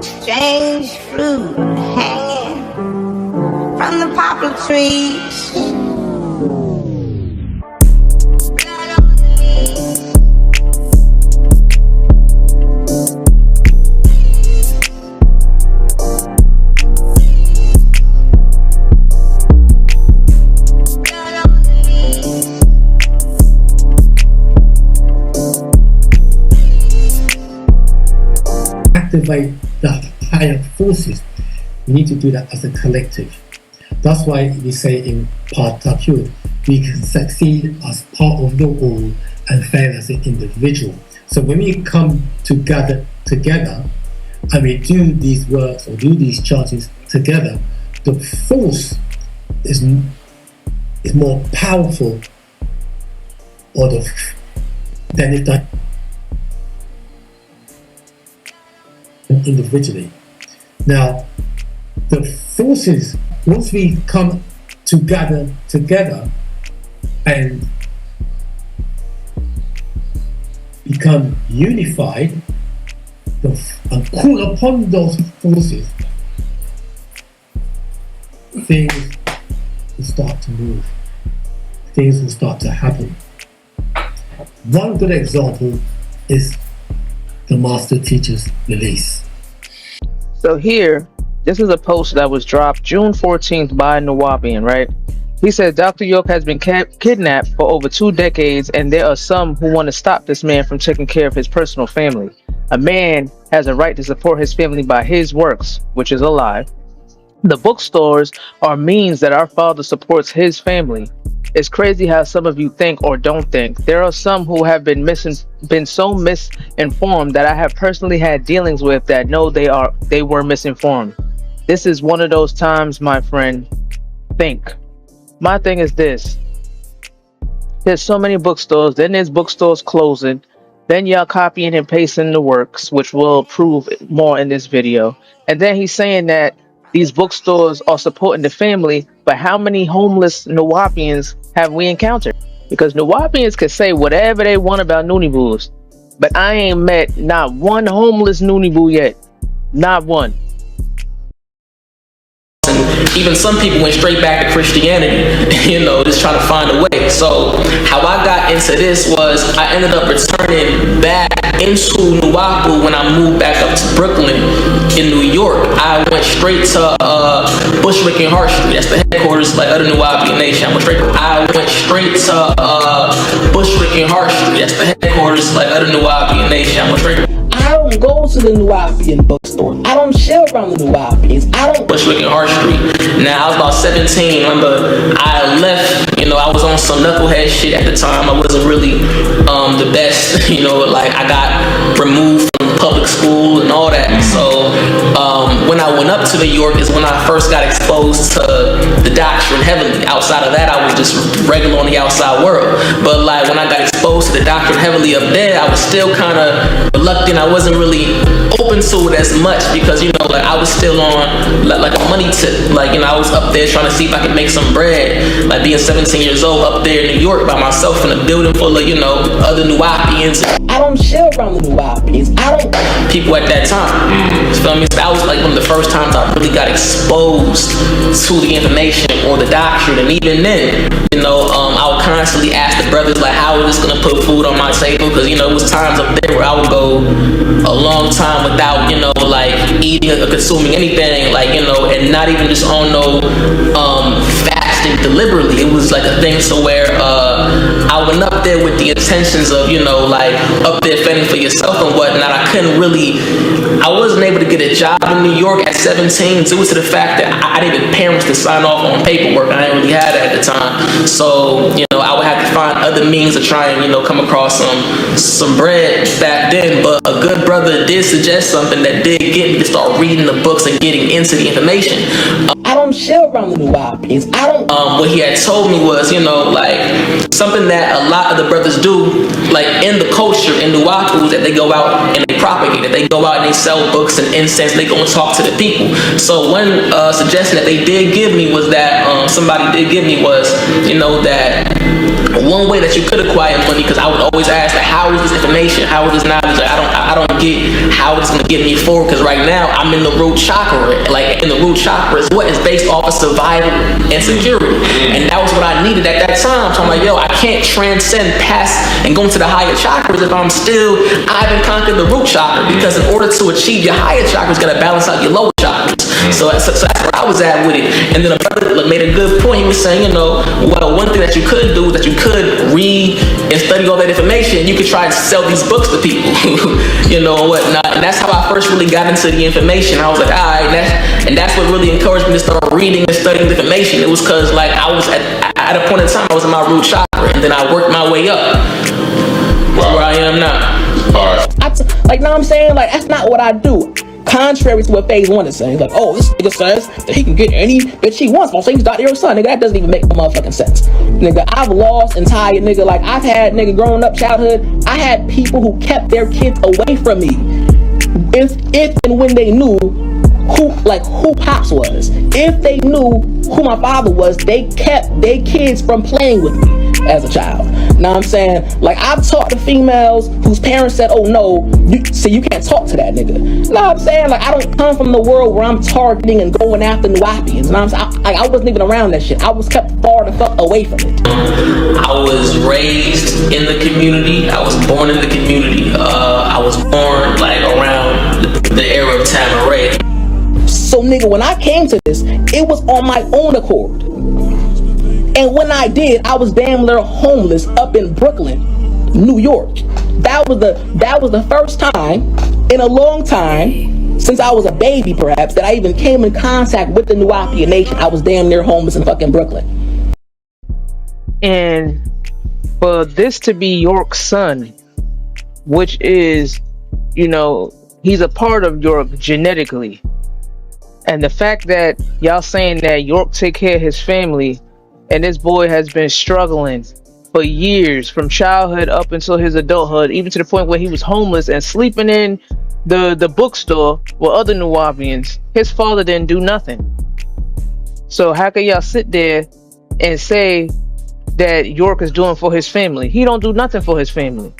Strange fruit hanging from the poplar trees. Blood on the leaves. Blood on the leaves. Activate the higher forces. We need to do that as a collective. That's why we say in Partakyu, we can succeed as part of the all and fail as an individual. So when we come together and we do these works or do these chanting together, the force is more powerful than if done individually. Now, the forces, once we come together and become unified and call upon those forces, things will start to move. Things will start to happen. One good example is the Master Teacher's release. So here, this is a post that was dropped June 14th by Nuwaupian, right? He said Dr. York has been kidnapped for over 2 decades, and there are some who want to stop this man from taking care of his personal family. A man has a right to support his family by his works, which is a lie. The bookstores are means that our Father supports his family. It's crazy how some of you think or don't think. There are some who have been so misinformed that I have personally had dealings with that know they were misinformed. This is one of those times, my friend. Think. My thing is this. There's so many bookstores, then there's bookstores closing, then y'all copying and pasting the works, which we'll prove more in this video. And then he's saying that these bookstores are supporting the family, but how many homeless Nuwaupians have we encountered? Because Nuwaupians can say whatever they want about Noonie Boos, but I ain't met not one homeless Noonie Boo yet. Not one. Even some people went straight back to Christianity, just trying to find a way. So how I got into this was I ended up returning back into Nuwaupu when I moved back up to Brooklyn in New York. I went straight to Bushwick and Hart Street. That's the headquarters of the Nuwaupian Nation. I went straight to Bushwick and Hart Street. That's the headquarters of the Nuwaupian Nation. I went straight. I don't go to the Nuwaupian bookstore. I don't chill around the Nuwaupians. I don't. Bushwick and Hart Street. Now, I was about 17. Remember, I left, I was on some knucklehead shit at the time. I wasn't really the best, I got removed from public school and all that. So, when I went up to New York is when I first got exposed to the doctrine heavily. Outside of that, I was just regular on the outside world. But when I got exposed to the doctrine heavily up there, I was still kind of reluctant. I wasn't really open to it as much because, I was still on a money tip. I was up there trying to see if I could make some bread. Being 17 years old up there in New York by myself in a building full of, other Nuwaupians. I don't chill around the Nuwaupians. I don't. People at that time. You feel me? So that was one of the first times I really got exposed to the information or the doctrine. And even then, I would constantly ask the brothers, how is this going to put food on my table? Because, it was times up there where I would go a long time without, eating or consuming anything, and not even just on no fasting deliberately. It was a thing so where I went up there with the intentions of, up there fending for yourself and whatnot. I wasn't able to get a job in New York at 17 due to the fact that I needed parents to sign off on paperwork. I didn't really have that at the time. So, I would have to find other means to try and, come across some bread back then. But a good brother did suggest something that did get me to start reading the books and getting into the information. I don't chill around the Nuwaupians. I don't. What he had told me was, something that a lot of the brothers do, in the culture in Nuwaupu, that they go out and they propagate it. They go out and they sell books and incense. They go and talk to the people. So one suggestion that they did give me was that somebody did give me was, that one way that you could acquire money, because I would always ask, like, how is this information? How is this knowledge? Like, I don't get how it's gonna get me forward, because right now I'm in the root chakra. Like, in the root chakra is what is based off of survival and security, and that was what I needed at that time. So I'm like, yo, I can't transcend past and go into the higher chakras if I'm still, I haven't conquered the root chakra, because in order to achieve your higher chakra, it's gonna balance out your lower chakras. So that's where I was at with it. And then a brother made a good point. He was saying, you know, well, one thing that you could do is that you could read and study all that information. You could try and sell these books to people, you know, and whatnot. And that's how I first really got into the information. I was like, all right, and that's what really encouraged me to start reading and studying the information. It was because, like, I was at a point in time, I was in my root chakra, and then I worked my way up to where I am now. Know what I'm saying? Like, that's not what I do. Contrary to what phase 1 is saying, like, oh, this nigga says that he can get any bitch he wants while saying he's not your son. Nigga, that doesn't even make no motherfucking sense. Nigga, I've lost entire nigga. Like, I've had nigga growing up childhood, I had people who kept their kids away from me if and when they knew who Pops was. If they knew who my father was, they kept their kids from playing with me as a child. Know what I'm saying? Like, I've talked to females whose parents said, oh no, you can't talk to that nigga. Know what I'm saying? Like, I don't come from the world where I'm targeting and going after Nuwaupians. Know what I'm saying? I wasn't even around that shit. I was kept far the fuck away from it. I was raised in the community. I was born in the community. I was born like around the era of Tamaray. So nigga, when I came to this, it was on my own accord. And when I did, I was damn near homeless up in Brooklyn, New York. That was the first time in a long time, since I was a baby perhaps, that I even came in contact with the Nuwaupian nation. I was damn near homeless in fucking Brooklyn. And for this to be York's son, which is, you know, he's a part of York genetically. And the fact that y'all saying that York take care of his family, and this boy has been struggling for years, from childhood up until his adulthood, even to the point where he was homeless and sleeping in the bookstore with other Nuwaupians. His father didn't do nothing. So how can y'all sit there and say that York is doing for his family? He don't do nothing for his family.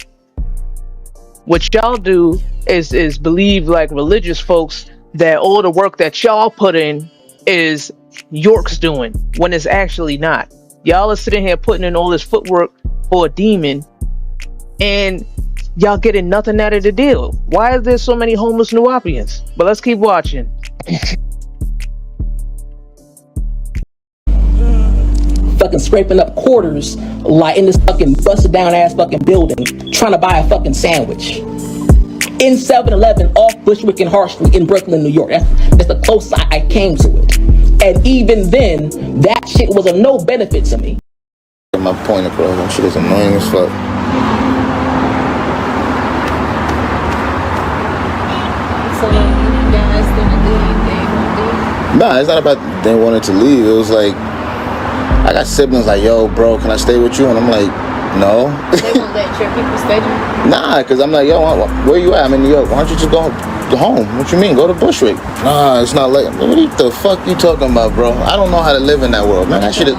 What y'all do is believe, like religious folks, that all the work that y'all put in is York's doing, when it's actually not. Y'all are sitting here putting in all this footwork for a demon, and y'all getting nothing out of the deal. Why is there so many homeless Nuwaupians? But let's keep watching. Fucking scraping up quarters, like in this fucking busted down ass fucking building, trying to buy a fucking sandwich in 7-Eleven off Bushwick and Hart Street in Brooklyn, New York. That's the closest I came to it. And even then, that shit was of no benefit to me. My point across, that shit is annoying as fuck. So you guys didn't leave, they won't leave? Nah, it's not about they wanted to leave. It was like, I got siblings like, yo, bro, can I stay with you? And I'm like, no. They won't let your people stay there? Nah, because I'm like, yo, where you at? I'm in New York. Why don't you just go home? What you mean? Go to Bushwick. Nah, it's not like, what the fuck you talking about, bro? I don't know how to live in that world, man. That shit is,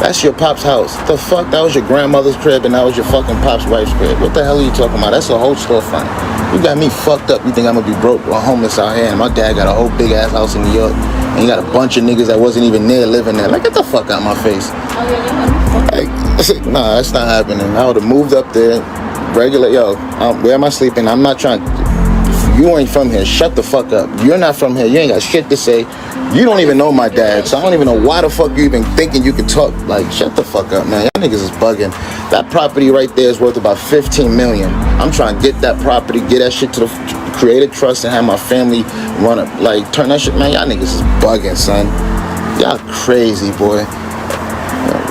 that's your pop's house. The fuck? That was your grandmother's crib and that was your fucking pop's wife's crib. What the hell are you talking about? That's a whole storefront. You got me fucked up. You think I'm gonna be broke or homeless out here, and my dad got a whole big ass house in New York, and you got a bunch of niggas that wasn't even near living there. Like, get the fuck out my face. Oh yeah, they Like, nah, that's not happening. I would have moved up there, regular, yo, where am I sleeping? I'm not trying, you ain't from here, shut the fuck up. You're not from here, you ain't got shit to say. You don't even know my dad, so I don't even know why the fuck you even thinking you can talk. Like, shut the fuck up, man. Y'all niggas is bugging. That property right there is worth about 15 million. I'm trying to get that property, get that shit to the create a trust and have my family run it, like, turn that shit, man. Y'all niggas is bugging, son. Y'all crazy, boy.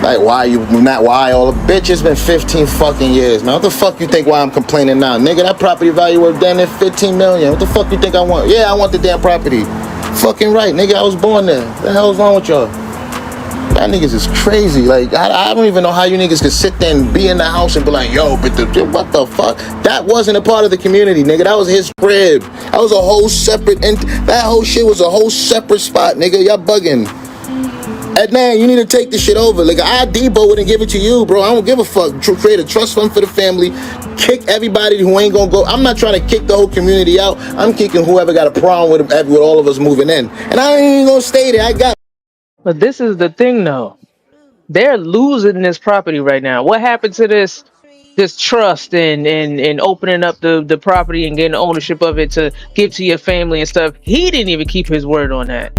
Like, why all the bitch? It's been 15 fucking years, man. What the fuck you think why I'm complaining now? Nigga, that property value worth damn near 15 million. What the fuck you think I want? Yeah, I want the damn property. Fucking right, nigga, I was born there. What the hell's wrong with y'all? Y'all niggas is crazy. Like, I don't even know how you niggas could sit there and be in the house and be like, yo, but what the fuck? That wasn't a part of the community, nigga. That was his crib. That was a whole separate, that whole shit was a whole separate spot, nigga. Y'all bugging. Adnan, you need to take this shit over. Like, I Debo wouldn't give it to you, bro. I don't give a fuck. Create a trust fund for the family. Kick everybody who ain't gonna go. I'm not trying to kick the whole community out. I'm kicking whoever got a problem with all of us moving in. And I ain't gonna stay there. I got. But this is the thing, though. They're losing this property right now. What happened to this trust and opening up the property and getting ownership of it to give to your family and stuff? He didn't even keep his word on that.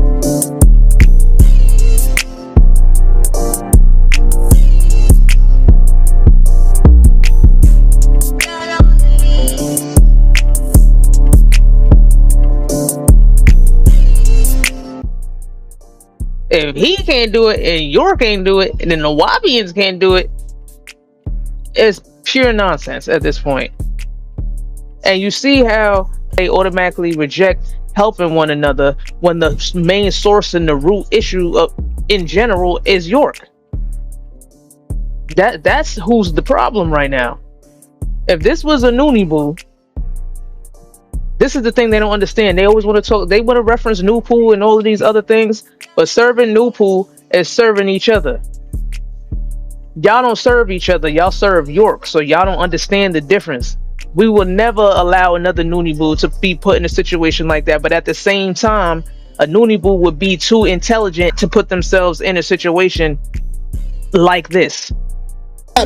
If he can't do it and York can't do it and the Nuwaupians can't do it, it's pure nonsense at this point. And you see how they automatically reject helping one another when the main source and the root issue of, in general, is York. That's who's the problem right now. If this was a Noonie Boo, this is the thing they don't understand. They always want to talk, they want to reference Nuwaup and all of these other things, but serving Nuwaup is serving each other. Y'all don't serve each other, y'all serve York, so y'all don't understand the difference. We will never allow another Noonie Boo to be put in a situation like that, but at the same time, a Noonie Boo would be too intelligent to put themselves in a situation like this.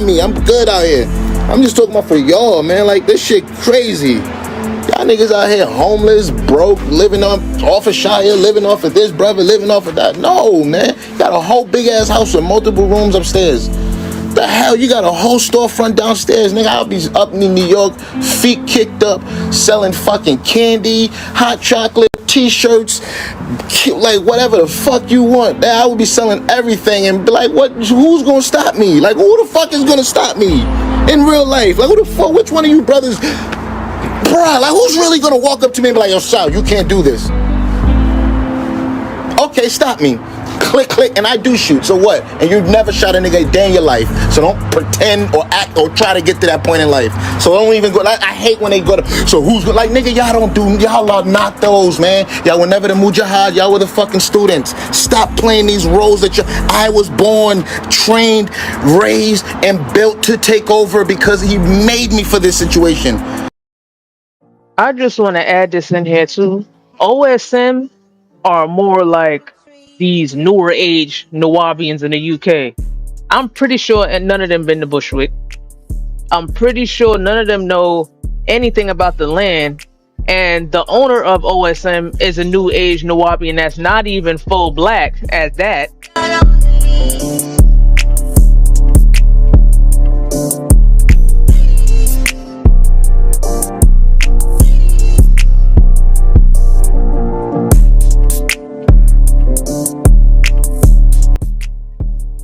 Me, I'm good out here. I'm just talking about for y'all, man. Like, this shit crazy. Y'all niggas out here homeless, broke, living off of Shire, living off of this brother, living off of that. No, man. You got a whole big ass house with multiple rooms upstairs. The hell, you got a whole storefront downstairs, nigga. I'll be up in New York, feet kicked up, selling fucking candy, hot chocolate, t-shirts, like whatever the fuck you want. I would be selling everything and be like, what? Who's gonna stop me? Like, who the fuck is gonna stop me in real life? Like, who the fuck? Which one of you brothers? Bruh, like, who's really gonna walk up to me and be like, yo, Sal, you can't do this? Okay, stop me. Click, click, and I do shoot. So what? And you've never shot a nigga a day in your life. So don't pretend or act or try to get to that point in life. So don't even go. Like, I hate when they go to. So who's like, nigga? Y'all don't do. Y'all are not those, man. Y'all were never the mujahid. Y'all were the fucking students. Stop playing these roles that I was born, trained, raised, and built to take over because he made me for this situation. I just want to add this in here too. OSM are more like these newer age Nuwaupians in the UK. I'm pretty sure none of them been to Bushwick. I'm pretty sure none of them know anything about the land. And the owner of OSM is a new age Nuwaupian that's not even full black at that.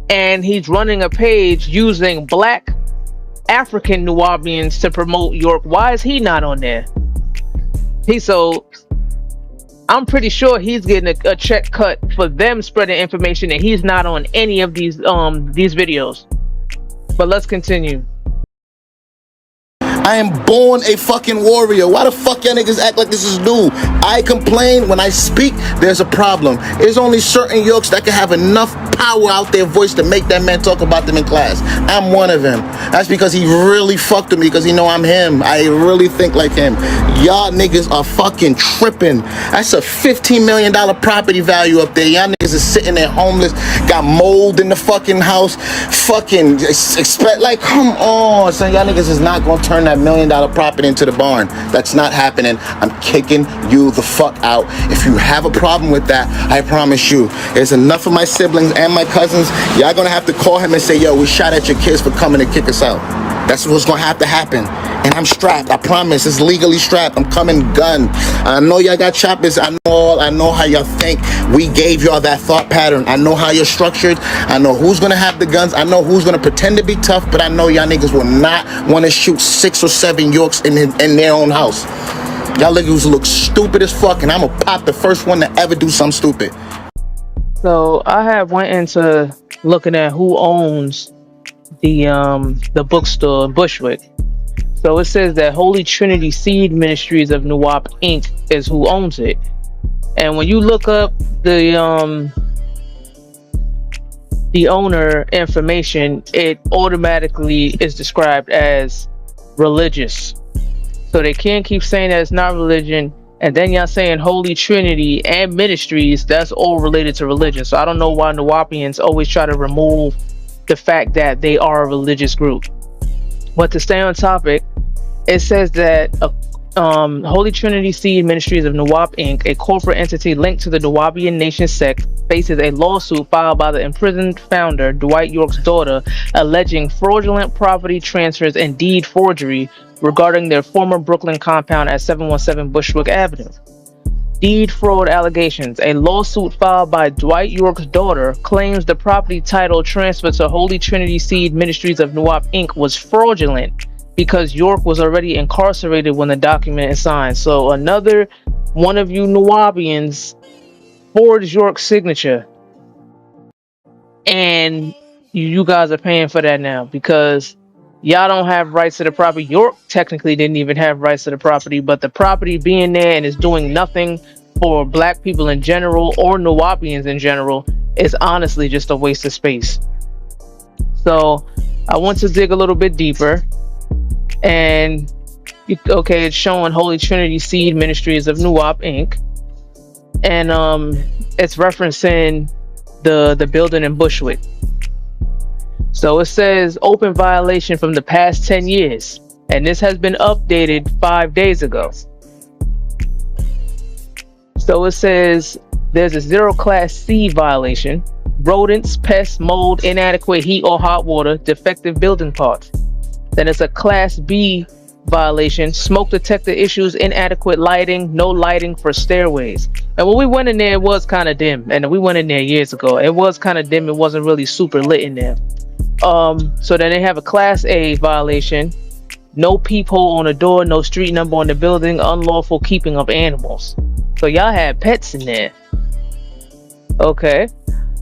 And he's running a page using black African Nuwaupians to promote York. Why is he not on there? I'm pretty sure he's getting a check cut for them spreading information, and he's not on any of these videos. But let's continue. I am born a fucking warrior. Why the fuck y'all niggas act like this is new? I complain when I speak, there's a problem. There's only certain Yorks that can have enough power out their voice to make that man talk about them in class. I'm one of them. That's because he really fucked with me because he know I'm him. I really think like him. Y'all niggas are fucking tripping. That's a $15 million property value up there. Y'all niggas is sitting there homeless, got mold in the fucking house, fucking expect, like, come on, son. Y'all niggas is not gonna turn that $1 million property into the barn. That's not happening. I'm kicking you the fuck out. If you have a problem with that, I promise you, there's enough of my siblings and my cousins. Y'all gonna have to call him and say, yo, we shot at your kids for coming to kick us out. That's what's gonna have to happen. And I'm strapped. I promise. It's legally strapped. I'm coming gun. I know y'all got choppers. I know how y'all think. We gave y'all that thought pattern. I know how you're structured. I know who's gonna have the guns. I know who's gonna pretend to be tough. But I know y'all niggas will not want to shoot 6 or 7 Yorks in their own house. Y'all niggas look stupid as fuck, and I'm gonna pop the first one to ever do something stupid. So I have went into looking at who owns the bookstore in Bushwick. So it says that Holy Trinity Seed Ministries of Nuwaup Inc. is who owns it. And when you look up the the owner information, it automatically is described as religious. So they can't keep saying that it's not religion, and then y'all saying Holy Trinity and ministries, that's all related to religion. So I don't know why Nuwaupians always try to remove the fact that they are a religious group. But to stay on topic, it says that Holy Trinity Seed Ministries of Nuwaup Inc., a corporate entity linked to the Nuwaupian Nation sect, faces a lawsuit filed by the imprisoned founder, Dwight York's daughter, alleging fraudulent property transfers and deed forgery regarding their former Brooklyn compound at 717 Bushwick Avenue. Deed fraud allegations. A lawsuit filed by Dwight York's daughter claims the property title transfer to Holy Trinity Seed Ministries of Nuwaup Inc. was fraudulent because York was already incarcerated when the document is signed. So another one of you Nuwaupians forged York's signature, and you guys are paying for that now because y'all don't have rights to the property. York technically didn't even have rights to the property, but the property being there and is doing nothing for black people in general or Nuwaupians in general is honestly just a waste of space. So I want to dig a little bit deeper, and it's showing Holy Trinity Seed Ministries of Nuwaup Inc. And it's referencing the building in Bushwick. So it says open violation from the past 10 years, and this has been updated 5 days ago. So it says there's a 0 class C violation: rodents, pests, mold, inadequate heat or hot water, defective building parts. Then it's a class B violation: smoke detector issues, inadequate lighting, no lighting for stairways. And when we went in there, it was kind of dim, and we went in there years ago. It was kind of dim. It wasn't really super lit in there. So then they have a class A violation: no peephole on the door, no street number on the building, unlawful keeping of animals. So y'all had pets in there. Okay.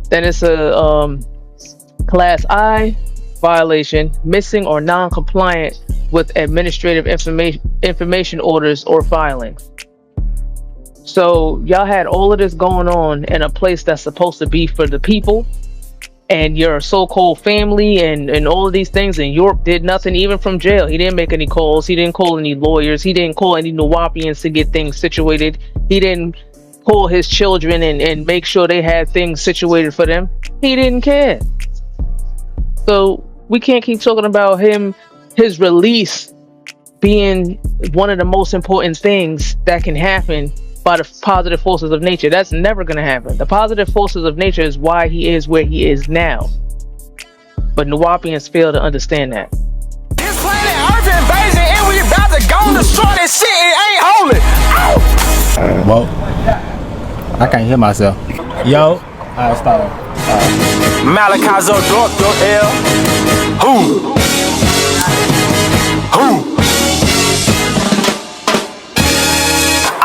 Then it's a class I violation: missing or non-compliant with administrative information orders or filings. So y'all had all of this going on in a place that's supposed to be for the people and your so-called family and all of these things, and York did nothing even from jail. He didn't make any calls. He didn't call any lawyers. He didn't call any Nuwaupians to get things situated. He didn't call his children and make sure they had things situated for them. He didn't care. So we can't keep talking about his release being one of the most important things that can happen by the positive forces of nature. That's never going to happen. The positive forces of nature is why he is where he is now. But Nuwaupians fail to understand that. This planet Earth invasion, and we about to go destroy this shit. It ain't holy. Well, I can't hear myself. Yo, alright, start. Malachi Zodork, L. Who?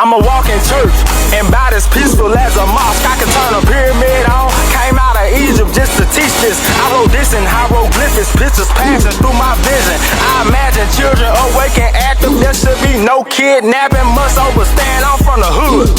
I'm a walking church, and about as peaceful as a mosque. I can turn a pyramid on. Came out of Egypt just to teach this. I wrote this in hieroglyphics, pictures passing through my vision. I imagine children awake and active. There should be no kidnapping. Must overstand, I'm from the hood.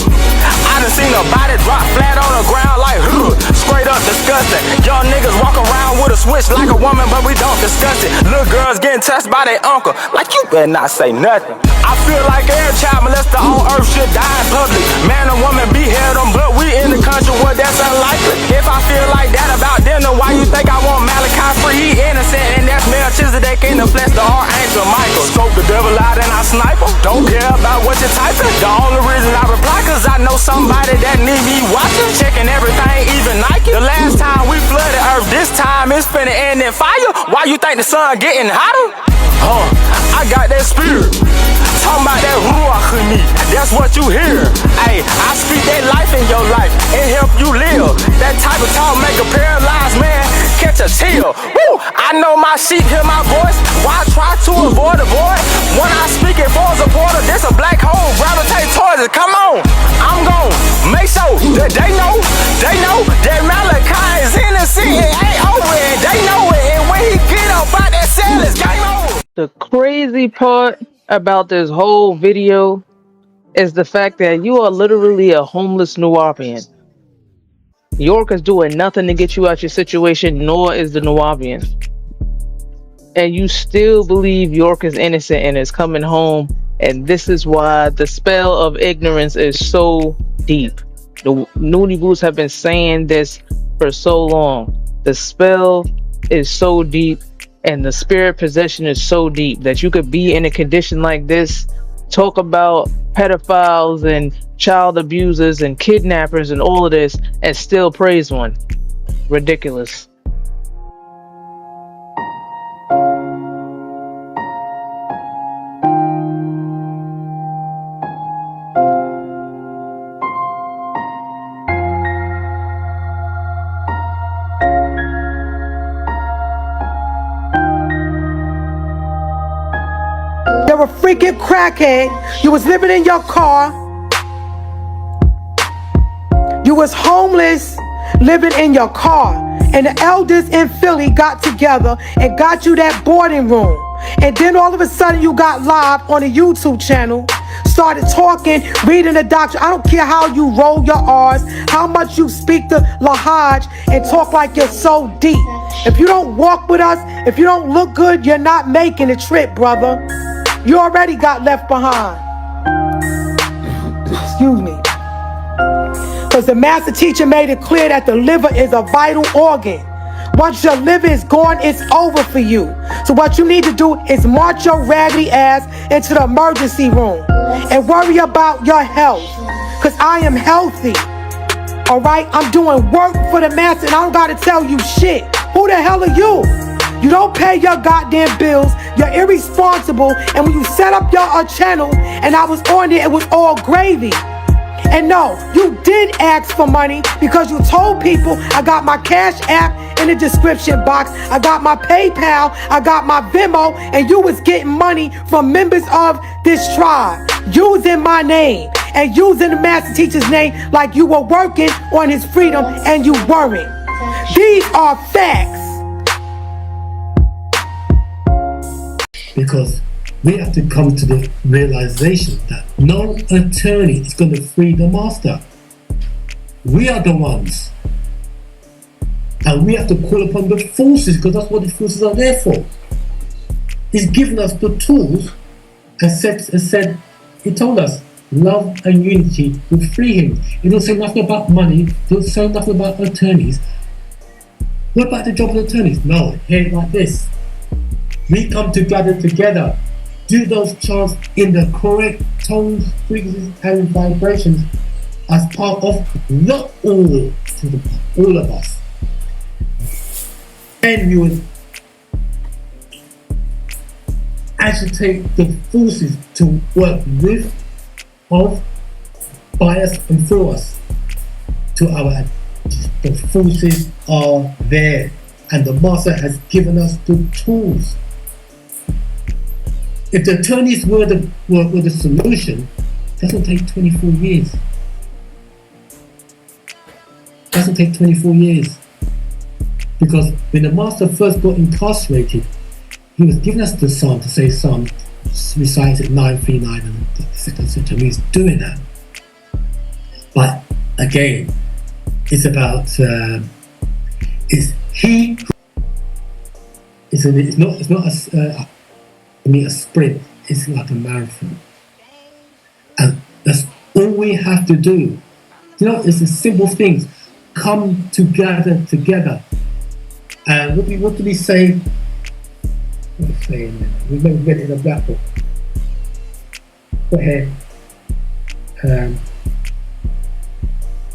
I done seen a body drop flat on the ground like hood. Straight up disgusting. Young niggas walk around with a switch like a woman, but we don't discuss it. Little girls getting touched by their uncle. Like, you better not say nothing. I feel like every child molester on earth should die in public. Man and woman behead them, but we in the country where that's unlikely. If I feel like that about them, then why you think I want Malachi free? He innocent, and that's Melchizedek in the flesh, the archangel Michael. Scope the devil out and I snipe him. Don't care about what you're typing. The only reason I reply, cause I know somebody that need me watching. Checking everything, even Nike. The last time we flooded earth, this time it's finna end in fire. Why you think the sun getting hotter? I got that spirit. Talking about that ruach in me, that's what you hear. Hey, I speak that life in your life and help you live. That type of talk make a paralyzed man catch a chill. Woo! I know my sheep hear my voice. Why try to avoid the void? When I speak it for supporter, this a black hole, gravitate towards it. Come on, I'm gon' make sure that they know that Malachi is innocent. It ain't over, and they know it. And when he get up out that cell, it's game over. The crazy part about this whole video is the fact that you are literally a homeless Nuwaupian. York is doing nothing to get you out your situation, nor is the Nuwaupians. And you still believe York is innocent and is coming home. And this is why the spell of ignorance is so deep. The Noonie Boots have been saying this for so long. The spell is so deep and the spirit possession is so deep that you could be in a condition like this, talk about pedophiles and child abusers and kidnappers and all of this, and still praise one. Ridiculous. You're a freaking crackhead. You was living in your car. You was homeless, living in your car. And the elders in Philly got together and got you that boarding room. And then all of a sudden you got live on a YouTube channel, started talking, reading the doctrine. I don't care how you roll your R's, how much you speak the Lahaj and talk like you're so deep. If you don't walk with us, if you don't look good, you're not making the trip, brother. You already got left behind. Excuse me. Because the master teacher made it clear that the liver is a vital organ. Once your liver is gone, it's over for you. So what you need to do is march your raggedy ass into the emergency room and worry about your health. Because I am healthy. Alright? I'm doing work for the master and I don't got to tell you shit. Who the hell are you? You don't pay your goddamn bills. You're irresponsible. And when you set up your channel and I was on there, it was all gravy. And no, you did ask for money because you told people I got my Cash App in the description box. I got my PayPal. I got my Venmo. And you was getting money from members of this tribe using my name and using the master teacher's name like you were working on his freedom and you weren't. These are facts. Because we have to come to the realization that no attorney is going to free the master. We are the ones. And we have to call upon the forces because that's what the forces are there for. He's given us the tools and he told us love and unity will free him. He don't say nothing about money, don't say nothing about attorneys. What about the job of attorneys? No, hear it like this. We come together, do those chants in the correct tones, frequencies, and vibrations as part of not all of us. And you would agitate the forces to work with, of, by us, and for us. The forces are there, and the master has given us the tools. If the attorneys were the solution, it doesn't take 24 years. It doesn't take 24 years. Because when the master first got incarcerated, he was giving us the psalm to say Psalm, recites it 939 and the second century. He's doing that. But again, it's about it's he. It's not a sprint. It's like a marathon, and that's all we have to do. You know, it's the simple things. Come together. And what do we say? What do we say in there? We read it in the black book. Go ahead.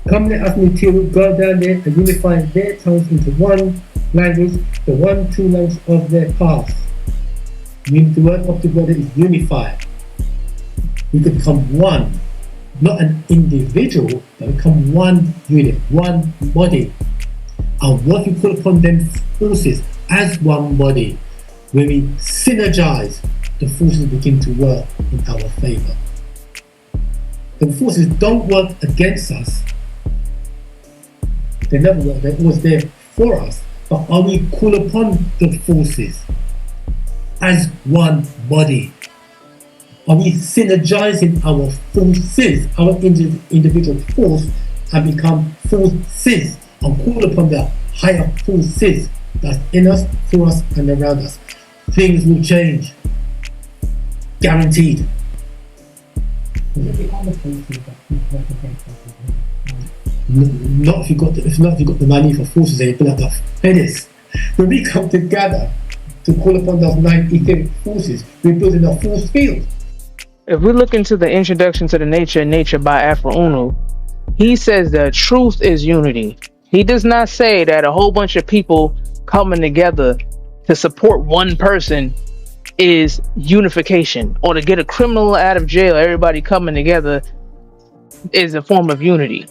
Come, let us material go down there and unify their tongues into one language, the one true language of their past. Meaning the word of the word is unify. We can become one, not an individual, but become one unit, one body. And what we call upon them forces as one body, when we synergize, the forces begin to work in our favor. The forces don't work against us. They never work, they're always there for us. But are we call upon the forces as one body? Are we synergizing our forces, our individual force, and become forces and call upon the higher forces that's in us, through us, and around us, things will change. Guaranteed. Not if you got the money for forces, and you put up pennies. When we come together to call upon those 9 etheric forces, we're building a force field. If we look into the introduction to the nature by Afro Unu, he says that truth is unity. He does not say that a whole bunch of people coming together to support one person is unification, or to get a criminal out of jail, everybody coming together is a form of unity.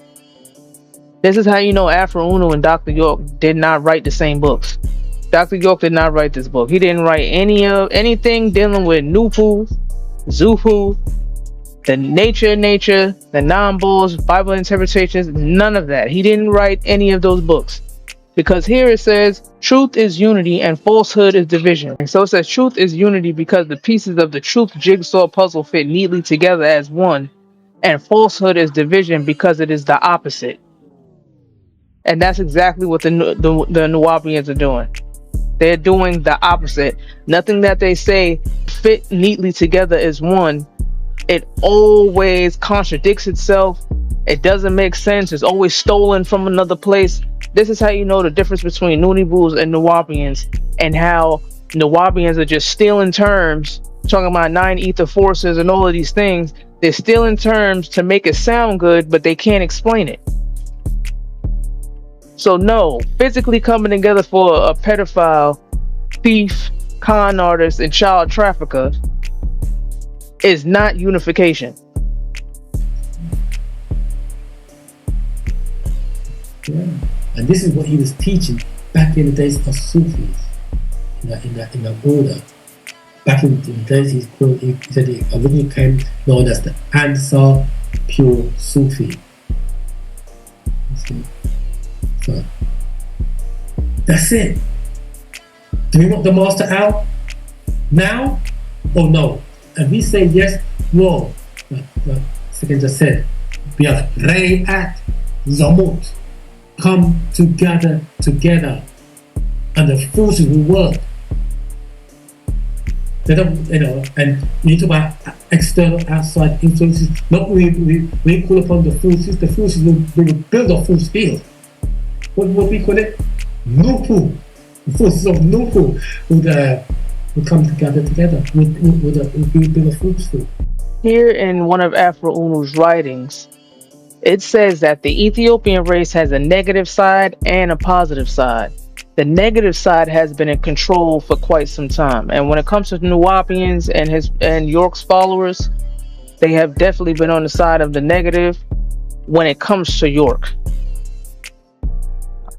This is how you know Afro Unu and Dr. York did not write the same books. Dr. York did not write this book. He didn't write anything dealing with Nupu, Zupu, the nature, the non-bulls, Bible interpretations, none of that. He didn't write any of those books. Because here it says, truth is unity and falsehood is division. And so it says truth is unity because the pieces of the truth jigsaw puzzle fit neatly together as one. And falsehood is division because it is the opposite. And that's exactly what the Nuwaupians are doing. They're doing the opposite. Nothing that they say fit neatly together as one. It always contradicts itself. It doesn't make sense. It's always stolen from another place. This is how you know the difference between Nunibus and Nuwaupians, and how Nuwaupians are just stealing terms, talking about 9 ether forces and all of these things. They're stealing terms to make it sound good, but they can't explain it. So no, physically coming together for a pedophile, thief, con artist, and child trafficker is not unification. Yeah. And this is what he was teaching back in the days of Sufis, in the order. Back in the days, he said it originally came known as the Ansar Pure Sufi. So that's it. Do we want the master out now or no? And we say yes, no. Like Second just said, we have Rayat Zamut. Come together, and the forces will work. They don't, and we talk about external, outside influences. Not we call upon the forces. The forces will build a force field. What we call it? Nupu. The forces of Nupu will come together. Will build a force field. Here in one of Afro Unu's writings, it says that the Ethiopian race has a negative side and a positive side. The negative side has been in control for quite some time. And when it comes to Nuwaupians and York's followers, they have definitely been on the side of the negative when it comes to York.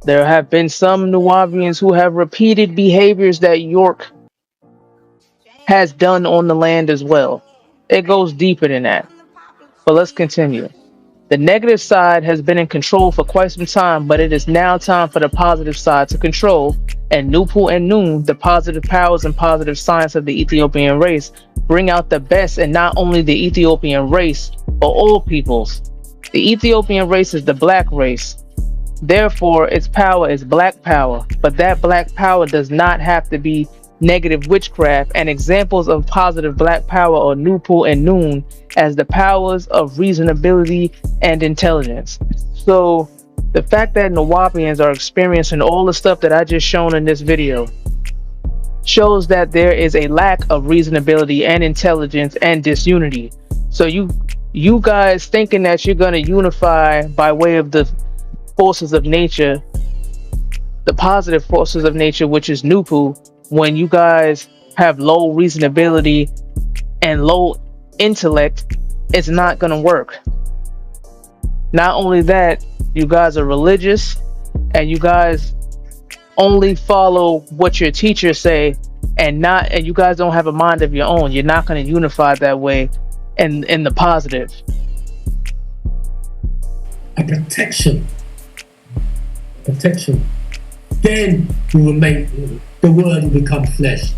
There have been some Nuwaupians who have repeated behaviors that York has done on the land as well. It goes deeper than that. But let's continue. The negative side has been in control for quite some time, but it is now time for the positive side to control. And Nupu and Nun, the positive powers and positive science of the Ethiopian race, bring out the best in not only the Ethiopian race, but all peoples. The Ethiopian race is the black race. Therefore, its power is black power. But that black power does not have to be negative witchcraft, and examples of positive black power are Nupu and Nun as the powers of reasonability and intelligence. So the fact that Nuwaupians are experiencing all the stuff that I just shown in this video shows that there is a lack of reasonability and intelligence and disunity. So you guys thinking that you're going to unify by way of the forces of nature, the positive forces of nature, which is Nupu, when you guys have low reasonability and low intellect, it's not gonna work. Not only that, you guys are religious and you guys only follow what your teachers say, and you guys don't have a mind of your own. You're not gonna unify that way in the positive. A protection. Then we will make the word will become flesh.